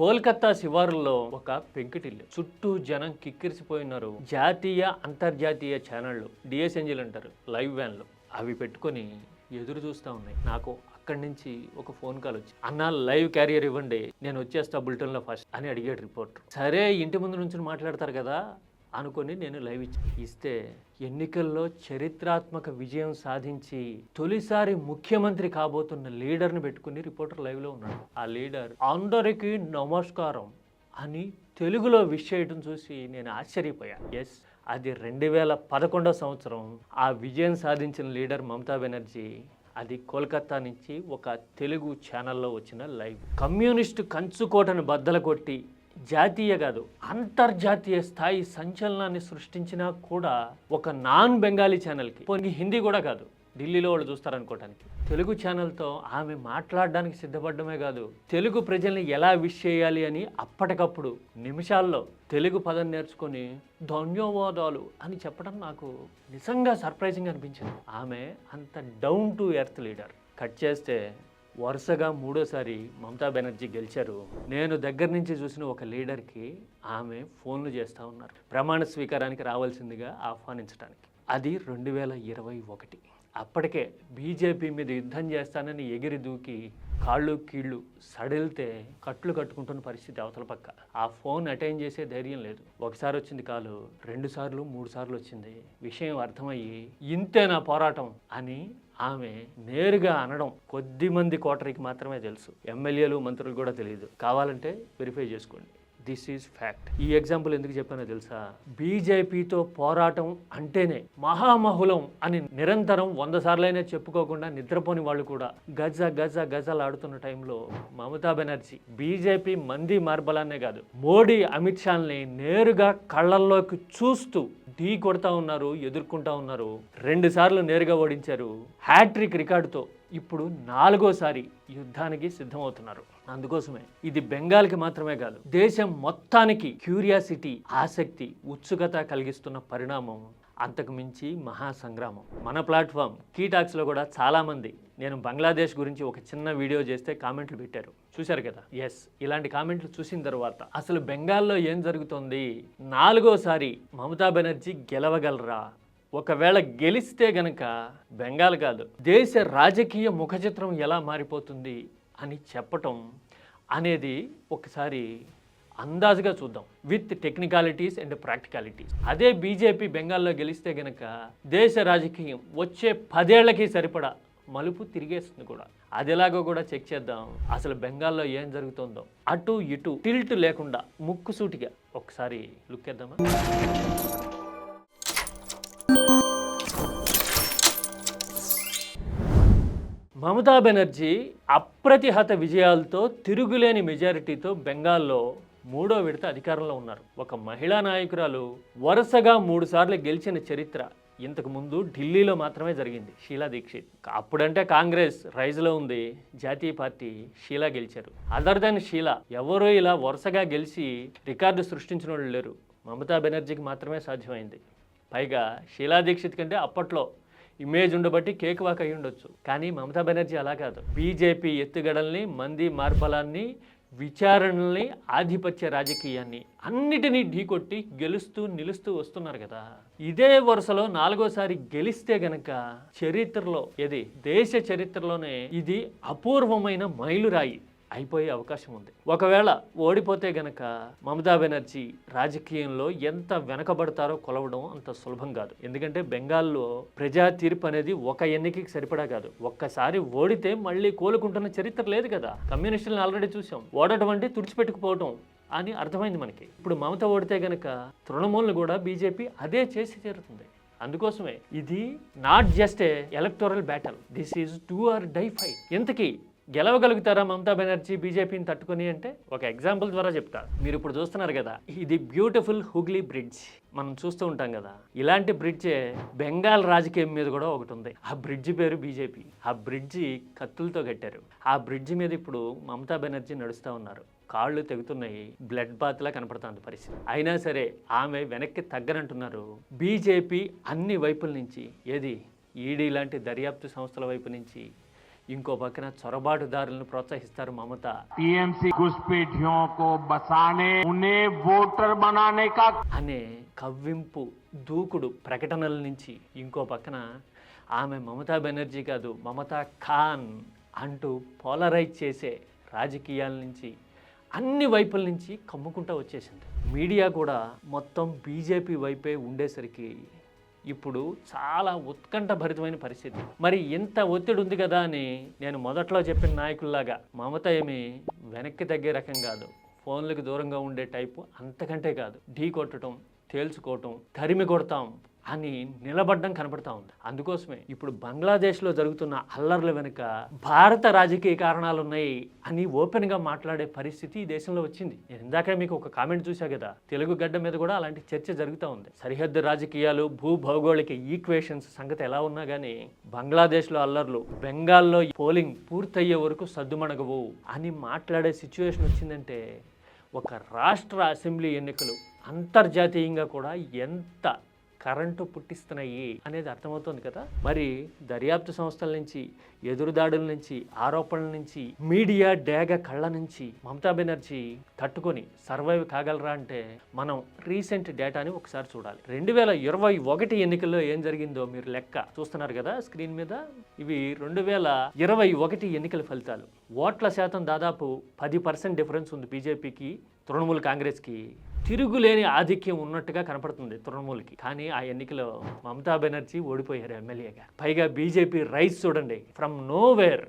కోల్కతా శివారుల్లో ఒక పెంకుటిల్లు చుట్టూ జనం కిక్కిరిసిపోయినారు. జాతీయ అంతర్జాతీయ ఛానళ్లు, డిఎస్ఎన్జీలు అంటారు, లైవ్ వ్యాన్లు, అవి పెట్టుకొని ఎదురు చూస్తూ ఉన్నాయి. నాకు అక్కడి నుంచి ఒక ఫోన్ కాల్ వచ్చి, అన్న లైవ్ క్యారియర్ ఇవ్వండి, నేను వచ్చేస్తా బులెటిన్లో ఫస్ట్ అని అడిగాడు రిపోర్టర్. సరే ఇంటి ముందు నుంచి మాట్లాడతారు కదా అనుకొని నేను లైవ్ ఇస్తే ఎన్నికల్లో చరిత్రాత్మక విజయం సాధించి తొలిసారి ముఖ్యమంత్రి కాబోతున్న లీడర్ని పెట్టుకుని రిపోర్టర్ లైవ్లో ఉన్నాడు. ఆ లీడర్ అందరికీ నమస్కారం అని తెలుగులో విష్ చేయడం చూసి నేను ఆశ్చర్యపోయాను. ఎస్, అది 2011 సంవత్సరం ఆ విజయం సాధించిన లీడర్ మమతా బెనర్జీ. అది కోల్కతా నుంచి ఒక తెలుగు ఛానల్లో వచ్చిన లైవ్. కమ్యూనిస్టు కంచుకోటను బద్దలు కొట్టి జాతీయ కాదు అంతర్జాతీయ స్థాయి సంచలనాన్ని సృష్టించినా కూడా ఒక నాన్ బెంగాలీ ఛానల్కి, పోనీ హిందీ కూడా కాదు, ఢిల్లీలో వాళ్ళు చూస్తారనుకోవటానికి, తెలుగు ఛానల్తో ఆమె మాట్లాడడానికి సిద్ధపడమే కాదు, తెలుగు ప్రజల్ని ఎలా విష్ చేయాలి అని అప్పటికప్పుడు నిమిషాల్లో తెలుగు పదం నేర్చుకొని ధన్యవాదాలు అని చెప్పడం నాకు నిజంగా సర్ప్రైజింగ్ అనిపించింది. ఆమె అంత down to earth leader. Cut చేస్తే వరుసగా 3వ సారి మమతా బెనర్జీ గెలిచారు. నేను దగ్గర నుంచి చూసిన ఒక లీడర్కి ఆమె ఫోన్లు చేస్తూ ఉన్నారు ప్రమాణ స్వీకారానికి రావాల్సిందిగా ఆహ్వానించడానికి. అది 2021. అప్పటికే బీజేపీ మీద యుద్ధం చేస్తానని ఎగిరి దూకి కాళ్ళు కీళ్ళు సడిలితే కట్లు కట్టుకుంటున్న పరిస్థితి అవతల పక్క. ఆ ఫోన్ అటెండ్ చేసే ధైర్యం లేదు. ఒకసారి వచ్చింది కాలు, 2 సార్లు 3 సార్లు వచ్చింది. విషయం అర్థమయ్యి ఇంతే నా పోరాటం అని ఆమె నేరుగా అనడం కొద్ది మంది కోటరీకి మాత్రమే తెలుసు. ఎమ్మెల్యేలు మంత్రులు కూడా తెలియదు. కావాలంటే వెరిఫై చేసుకోండి. This is fact. ఈ ఎగ్జాంపుల్ ఎందుకు చెప్పానో తెలుసా? బీజేపీతో పోరాటం అంటేనే మహామహులం అని నిరంతరం 100 సార్లైనా చెప్పుకోకుండా నిద్రపోని వాళ్ళు కూడా గజలాడుతున్న టైంలో మమతా బెనర్జీ బీజేపీ మంది మార్బలాన్నే కాదు, మోడీ అమిత్ షాల్ని నేరుగా కళ్ళల్లోకి చూస్తూ ఢీ కొడతా ఉన్నారు, ఎదుర్కొంటా ఉన్నారు. 2 సార్లు నేరుగా ఓడించారు. హ్యాట్రిక్ రికార్డుతో ఇప్పుడు 4వ సారి యుద్ధానికి సిద్ధమవుతున్నారు. అందుకోసమే ఇది బెంగాల్కి మాత్రమే కాదు, దేశం మొత్తానికి క్యూరియాసిటీ, ఆసక్తి, ఉత్సుకత కలిగిస్తున్న పరిణామం. అంతకు మించి మహాసంగ్రామం. మన ప్లాట్ఫామ్ కీటాక్స్లో కూడా చాలామంది నేను బంగ్లాదేశ్ గురించి ఒక చిన్న వీడియో చేస్తే కామెంట్లు పెట్టారు, చూశారు కదా. ఎస్, ఇలాంటి కామెంట్లు చూసిన తర్వాత అసలు బెంగాల్లో ఏం జరుగుతోంది, 4వ సారి మమతా బెనర్జీ గెలవగలరా, ఒకవేళ గెలిస్తే గనక బెంగాల్ కాదు దేశ రాజకీయ ముఖచిత్రం ఎలా మారిపోతుంది అని చెప్పటం అనేది ఒకసారి అందాజుగా చూద్దాం, విత్ టెక్నికాలిటీస్ అండ్ ప్రాక్టికాలిటీస్. అదే బీజేపీ బెంగాల్లో గెలిస్తే గనక దేశ రాజకీయం వచ్చే 10 ఏళ్లకి సరిపడా మలుపు తిరిగేస్తుంది కూడా. అది ఎలాగో కూడా చెక్ చేద్దాం. అసలు బెంగాల్లో ఏం జరుగుతుందో అటు ఇటు టిల్ట్ లేకుండా ముక్కుసూటిగా ఒకసారి లుక్ చేద్దామా. మమతా బెనర్జీ అప్రతిహత విజయాలతో, తిరుగులేని మెజారిటీతో బెంగాల్లో 3వ విడత అధికారంలో ఉన్నారు. ఒక మహిళా నాయకురాలు వరుసగా 3 సార్లు గెలిచిన చరిత్ర ఇంతకు ముందు ఢిల్లీలో మాత్రమే జరిగింది, షీలా దీక్షిత్. అప్పుడంటే కాంగ్రెస్ రైజ్లో ఉంది, జాతీయ పార్టీ, షీలా గెలిచారు. అదర్ దెన్ షీలా ఎవరో ఇలా వరుసగా గెలిచి రికార్డు సృష్టించిన వాళ్ళు లేరు. మమతా బెనర్జీకి మాత్రమే సాధ్యమైంది. పైగా షీలా దీక్షిత్ కంటే అప్పట్లో ఇమేజ్ ఉండబట్టి కేక్ వాక్ అయి ఉండొచ్చు. కానీ మమతా బెనర్జీ అలా కాదు. బీజేపీ ఎత్తుగడల్ని, మంది మార్బలాన్ని, విచారణల్ని, ఆధిపత్య రాజకీయాన్ని అన్నిటినీ ఢీకొట్టి గెలుస్తూ నిలుస్తూ వస్తున్నారు కదా. ఇదే వరుసలో 4వ సారి గెలిస్తే గనక చరిత్రలో, దేశ చరిత్రలోనే ఇది అపూర్వమైన మైలురాయి అయిపోయే అవకాశం ఉంది. ఒకవేళ ఓడిపోతే గనక మమతా బెనర్జీ రాజకీయంలో ఎంత వెనకబడతారో కొలవడం అంత సులభం కాదు. ఎందుకంటే బెంగాల్లో ప్రజా తీర్పు అనేది ఒక ఎన్నికకి సరిపడా కాదు. ఒక్కసారి ఓడితే మళ్ళీ కోలుకుంటున్న చరిత్ర లేదు కదా. కమ్యూనిస్టులను ఆల్రెడీ చూసాం, ఓడటం అంటే తుడిచిపెట్టుకుపోవడం అని అర్థమైంది మనకి. ఇప్పుడు మమత ఓడితే గనక తృణమూలను కూడా బీజేపీ అదే చేసి తీరుతుంది. అందుకోసమే ఇది not just a electoral battle, this is do or die fight. ఇంతకీ గెలవగలుగుతారా మమతా బెనర్జీ బీజేపీని తట్టుకొని అంటే ఒక ఎగ్జాంపుల్ ద్వారా చెప్తా. మీరు ఇప్పుడు చూస్తున్నారు కదా, ఇది బ్యూటిఫుల్ హుగ్లీ బ్రిడ్జ్ మనం చూస్తూ ఉంటాం కదా. ఇలాంటి బ్రిడ్జే బెంగాల్ రాజకీయం మీద కూడా ఒకటి ఉంది. ఆ బ్రిడ్జ్ పేరు బీజేపీ. ఆ బ్రిడ్జి కత్తులతో కట్టారు. ఆ బ్రిడ్జి మీద ఇప్పుడు మమతా బెనర్జీ నడుస్తూ ఉన్నారు. కాళ్ళు తెగుతున్నాయి, బ్లడ్ బాత్లా కనపడుతుంది పరిస్థితి. అయినా సరే ఆమె వెనక్కి తగ్గనంటున్నారు. బీజేపీ అన్ని వైపుల నుంచి, ఈడీ లాంటి దర్యాప్తు సంస్థల వైపు నుంచి, ఇంకో పక్కన చొరబాటుదారులను ప్రోత్సహిస్తారు మమత. टीएमसी घुसपैठियों को बसाने उन्हें वोटर बनाने का అనే కవ్వింపు దూకుడు ప్రకటనల నుంచి ఇంకో పక్కన ఆమె మమతా బెనర్జీ కాదు మమతా ఖాన్ అంటూ పోలరైజ్ చేసే రాజకీయాల నుంచి అన్ని వైపుల నుంచి కమ్ముకుంటూ వచ్చేసింది. మీడియా కూడా మొత్తం బీజేపీ వైపే ఉండేసరికి ఇప్పుడు చాలా ఉత్కంఠభరితమైన పరిస్థితి. మరి ఇంత ఒత్తిడి ఉంది కదా అని నేను మొదట్లో చెప్పిన నాయకుల్లాగా మమత ఏమి వెనక్కి తగ్గే రకం కాదు, ఫోన్లకు దూరంగా ఉండే టైపు అంతకంటే కాదు. ఢీ కొట్టడం, తేల్చుకోవటం, తరిమి కొడతాం అని నిలబడ్డం కనపడతా ఉంది. అందుకోసమే ఇప్పుడు బంగ్లాదేశ్లో జరుగుతున్న అల్లర్ల వెనుక భారత రాజకీయ కారణాలు ఉన్నాయి అని ఓపెన్గా మాట్లాడే పరిస్థితి ఈ దేశంలో వచ్చింది. నేను ఇందాక మీకు ఒక కామెంట్ చూసా కదా, తెలుగు గడ్డ మీద కూడా అలాంటి చర్చ జరుగుతూ ఉంది. సరిహద్దు రాజకీయాలు, భూభౌగోళిక ఈక్వేషన్స్ సంగతి ఎలా ఉన్నా కానీ బంగ్లాదేశ్లో అల్లర్లు, బెంగాల్లో పోలింగ్ పూర్తయ్యే వరకు సద్దుమణగవు అని మాట్లాడే సిచ్యువేషన్ వచ్చిందంటే ఒక రాష్ట్ర అసెంబ్లీ ఎన్నికలు అంతర్జాతీయంగా కూడా ఎంత కరెంటు పుట్టిస్తున్నాయి అనేది అర్థమవుతుంది కదా. మరి దర్యాప్తు సంస్థల నుంచి, ఎదురుదాడుల నుంచి, ఆరోపణల నుంచి, మీడియా డేగ కళ్ళ నుంచి మమతా బెనర్జీ తట్టుకొని సర్వైవ్ కాగలరా అంటే మనం రీసెంట్ డేటాని ఒకసారి చూడాలి. 2021 ఎన్నికల్లో ఏం జరిగిందో మీరు లెక్క చూస్తున్నారు కదా స్క్రీన్ మీద. ఇవి 2021 ఎన్నికల ఫలితాలు. ఓట్ల శాతం దాదాపు 10% డిఫరెన్స్ ఉంది బీజేపీకి, తృణమూల్ కాంగ్రెస్కి. తిరుగులేని ఆధిక్యం ఉన్నట్టుగా కనపడుతుంది తృణమూల్కి. కానీ ఆ ఎన్నికలో మమతా బెనర్జీ ఓడిపోయారు ఎమ్మెల్యేగా. పైగా బీజేపీ రైస్ చూడండి, ఫ్రమ్ నోవేర్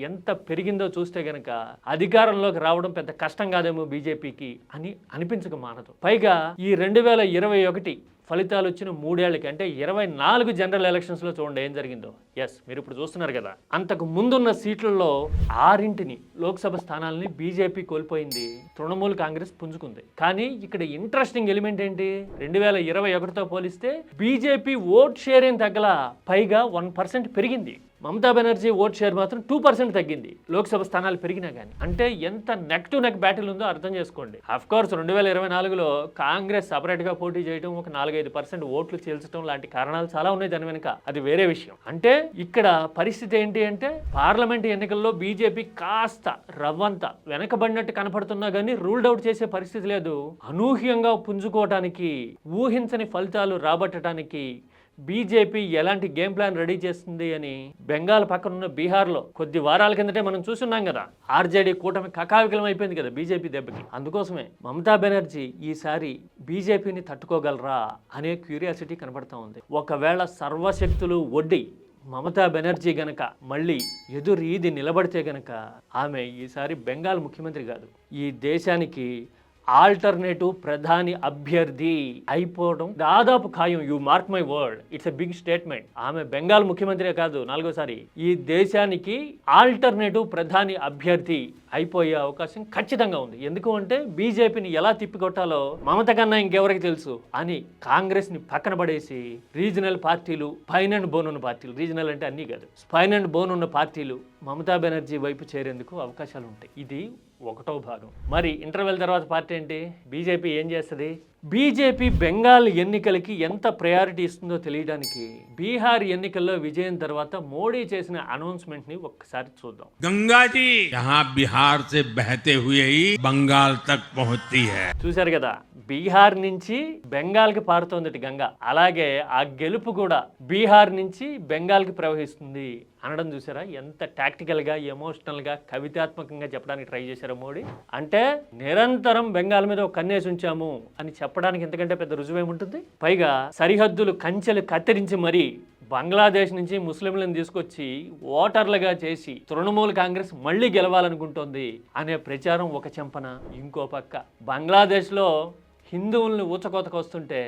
ఎంత పెరిగిందో చూస్తే గనక అధికారంలోకి రావడం పెద్ద కష్టం కాదేమో బీజేపీకి అని అనిపించక మానదు. పైగా ఈ 2021 ఫలితాలు వచ్చిన 3 ఏళ్ళకి అంటే 24 జనరల్ ఎలక్షన్స్లో చూడండి ఏం జరిగిందో. ఎస్, మీరు ఇప్పుడు చూస్తున్నారు కదా, అంతకు ముందున్న సీట్లలో 6 లోక్సభ స్థానాలని బీజేపీ కోల్పోయింది, తృణమూల్ కాంగ్రెస్ పుంజుకుంది. కానీ ఇక్కడ ఇంట్రెస్టింగ్ ఎలిమెంట్ ఏంటి, 2021తో పోలిస్తే బీజేపీ ఓట్ షేర్ ఏం తగ్గలా, పైగా 1% పెరిగింది. మమతా బెనర్జీ ఓట్ షేర్ మాత్రం 2% తగ్గింది లోక్సభ స్థానాలు పెరిగినా కానీ. అంటే ఎంత నెక్ టు నెక్ బ్యాటిల్ ఉందో అర్థం చేసుకోండి. అఫ్ కోర్స్ 2024లో కాంగ్రెస్ సపరేట్గా పోటీ చేయడం, ఒక 4-5% ఓట్లు చీల్చడం లాంటి కారణాలు చాలా ఉన్నాయి దాని వెనుక, అది వేరే విషయం. అంటే ఇక్కడ పరిస్థితి ఏంటి అంటే పార్లమెంట్ ఎన్నికల్లో బీజేపీ కాస్త రవ్వంత వెనకబడినట్టు కనపడుతున్నా కానీ రూల్డ్ అవుట్ చేసే పరిస్థితి లేదు. అనూహ్యంగా పుంజుకోవటానికి, ఊహించని ఫలితాలు రాబట్టడానికి బీజేపీ ఎలాంటి గేమ్ ప్లాన్ రెడీ చేస్తుంది అని బెంగాల్ పక్కనున్న బీహార్లో కొద్ది వారాల కిందటే మనం చూస్తున్నాం కదా. ఆర్జేడీ కూటమి కకావికలం అయిపోయింది కదా బీజేపీ దెబ్బకి. అందుకోసమే మమతా బెనర్జీ ఈసారి బీజేపీని తట్టుకోగలరా అనే క్యూరియాసిటీ కనబడతా ఉంది. ఒకవేళ సర్వశక్తులు ఒడ్డి మమతా బెనర్జీ గనక మళ్ళీ ఎదురీది నిలబడితే గనక ఆమె ఈసారి బెంగాల్ ముఖ్యమంత్రి కాదు, ఈ దేశానికి ఆల్టర్నేటివ్ ప్రధాని అభ్యర్థి అయిపోవడం దాదాపు ఖాయం. You mark my word, it's a big statement. ఆమె బెంగాల్ ముఖ్యమంత్రి కాదు, 4వసారి ఈ దేశానికి ఆల్టర్నేటివ్ ప్రధాని అభ్యర్థి అయిపోయే అవకాశం ఖచ్చితంగా ఉంది. ఎందుకు అంటే బీజేపీని ఎలా తిప్పికొట్టాలో మమత కన్నా ఇంకెవరికి తెలుసు అని కాంగ్రెస్ ని పక్కన పడేసి రీజనల్ పార్టీలు, స్పైన్ అండ్ బోన్ ఉన్న పార్టీలు, రీజనల్ అంటే అన్నీ కాదు, స్పైన్ అండ్ బోన్ ఉన్న పార్టీలు మమతా బెనర్జీ వైపు చేరేందుకు అవకాశాలు ఉంటాయి. ఇది 1వ భాగం. మరి ఇంటర్వెల్ తర్వాత పార్టీ ఏంటి, బీజేపీ ఏం చేస్తుంది? బీజేపీ బెంగాల్ ఎన్నికలకి ఎంత ప్రయారిటీ ఇస్తుందో తెలియడానికి బీహార్ ఎన్నికల్లో విజయం తర్వాత మోడీ చేసిన అనౌన్స్మెంట్ ని ఒక్కసారి చూద్దాం. గంగాజీ యహా బిహార్ సే బహతే హుయే హీ బంగాల్ తక్ పహుంచీ హై. చూశారు కదా, బీహార్ నుంచి బెంగాల్ కి పారుతోంది గంగా. అలాగే ఆ గెలుపు కూడా బీహార్ నుంచి బెంగాల్ కి ప్రవహిస్తుంది అనడం చూసారా? ఎంత టాక్టికల్ గా, ఎమోషనల్ గా, కవితాత్మకంగా చెప్పడానికి ట్రై చేశారు మోడీ. అంటే నిరంతరం బెంగాల్ మీద ఒక కన్నేసి ఉంచాము అని చెప్పడానికి ఎంతకంటే పెద్ద రుజువేముంటుంది? పైగా సరిహద్దులు కంచెలు కత్తిరించి మరీ బంగ్లాదేశ్ నుంచి ముస్లింలను తీసుకొచ్చి ఓటర్లుగా చేసి తృణమూల్ కాంగ్రెస్ మళ్ళీ గెలవాలనుకుంటోంది అనే ప్రచారం ఒక చెంపన. ఇంకో పక్క బంగ్లాదేశ్లో హిందువుల్ని ఊచకోతకు వస్తుంటే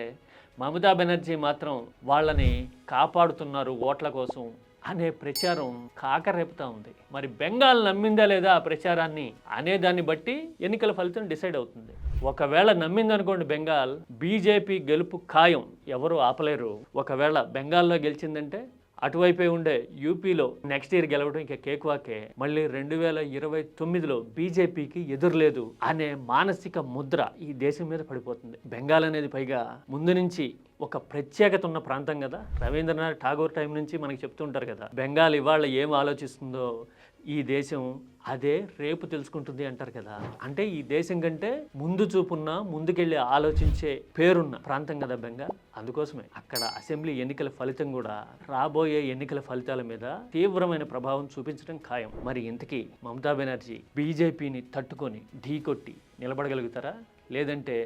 మమతా బెనర్జీ మాత్రం వాళ్ళని కాపాడుతున్నారు ఓట్ల కోసం అనే ప్రచారం కాకరేపుతా ఉంది. మరి బెంగాల్ నమ్మిందా లేదా ఆ ప్రచారాన్ని అనే దాన్ని బట్టి ఎన్నికల ఫలితం డిసైడ్ అవుతుంది. ఒకవేళ నమ్మిందనుకోండి బెంగాల్, బీజేపీ గెలుపు ఖాయం, ఎవరు ఆపలేరు. ఒకవేళ బెంగాల్లో గెలిచిందంటే అటువైపే ఉండే యూపీలో నెక్స్ట్ ఇయర్ గెలవడం ఇక కేక్వాకే. మళ్ళీ 2029లో బీజేపీకి ఎదురులేదు అనే మానసిక ముద్ర ఈ దేశం మీద పడిపోతుంది. బెంగాల్ అనేది పైగా ముందు నుంచి ఒక ప్రత్యేకత ఉన్న ప్రాంతం కదా. రవీంద్రనాథ్ ఠాగూర్ టైం నుంచి మనకి చెప్తుంటారు కదా, బెంగాల్ ఇవాళ ఏం ఆలోచిస్తుందో ఈ దేశం అదే రేపు తెలుసుకుంటుంది అంటారు కదా. అంటే ఈ దేశం కంటే ముందు చూపున్న, ముందుకెళ్ళి ఆలోచించే పేరున్న ప్రాంతం కదా బెంగాల్. అందుకోసమే అక్కడ అసెంబ్లీ ఎన్నికల ఫలితం కూడా రాబోయే ఎన్నికల ఫలితాల మీద తీవ్రమైన ప్రభావం చూపించడం ఖాయం. మరి ఇంతకీ మమతా బెనర్జీ బీజేపీని తట్టుకొని ఢీకొట్టి నిలబడగలుగుతారా, లేదంటే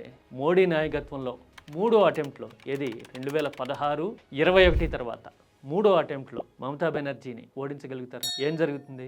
మోడీ నాయకత్వంలో మూడో అటెంప్ట్లో, ఏది 2016, 21 తర్వాత మూడో అటెంప్ట్లో మమతా బెనర్జీని ఓడించగలుగుతారా? ఏం జరుగుతుంది?